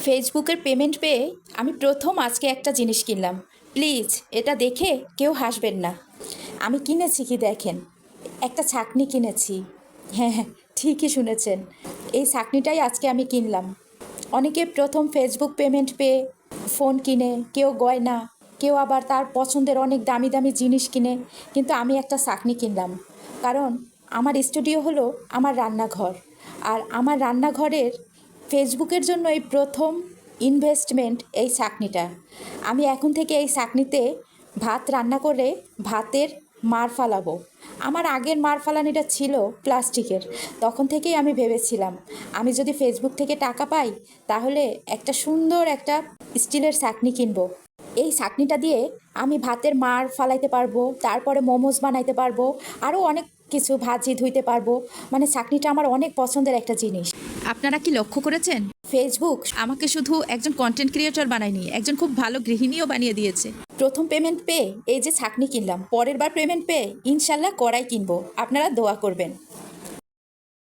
ফেসবুকের পেমেন্ট পেয়ে আমি প্রথম আজকে একটা জিনিস কিনলাম। প্লিজ এটা দেখে কেউ হাসবেন না। আমি কিনেছি কি দেখেন, একটা ছাঁকনি কিনেছি। হ্যাঁ হ্যাঁ, ঠিকই শুনেছেন, এই ছাঁকনিটাই আজকে আমি কিনলাম। অনেকে প্রথম ফেসবুক পেমেন্ট পেয়ে ফোন কিনে, কেউ গয়না, কেউ আবার তার পছন্দের অনেক দামি দামি জিনিস কিনে, কিন্তু আমি একটা ছাঁকনি কিনলাম। কারণ আমার স্টুডিও হলো আমার রান্নাঘর, আর আমার রান্নাঘরের ফেসবুকের জন্য এই প্রথম ইনভেস্টমেন্ট এই ছাঁকনিটা। আমি এখন থেকে এই ছাঁকনিতে ভাত রান্না করে ভাতের মাড় ফালাবো। আমার আগের মাড় ফালানিটা ছিল প্লাস্টিকের, তখন থেকেই আমি ভেবেছিলাম আমি যদি ফেসবুক থেকে টাকা পাই তাহলে একটা সুন্দর একটা স্টিলের ছাঁকনি কিনবো। এই ছাঁকনিটা দিয়ে আমি ভাতের মাড় ফালাইতে পারবো, তারপরে মোমোজ বানাইতে পারবো, আরও অনেক কিছু ভাজি ধুইতে পারবো। মানে ছাঁকনিটা আমার অনেক পছন্দের একটা জিনিস। আপনারা কি লক্ষ্য করেছেন, ফেসবুক আমাকে শুধু একজন কন্টেন্ট ক্রিয়েটর বানায়নি, একজন খুব ভালো গৃহিণীও বানিয়ে দিয়েছে। প্রথম পেমেন্ট পেয়ে এই যে ছাঁকনি কিনলাম, পরের বার পেমেন্ট পেয়ে ইনশাল্লাহ কড়াই কিনবো। আপনারা দোয়া করবেন।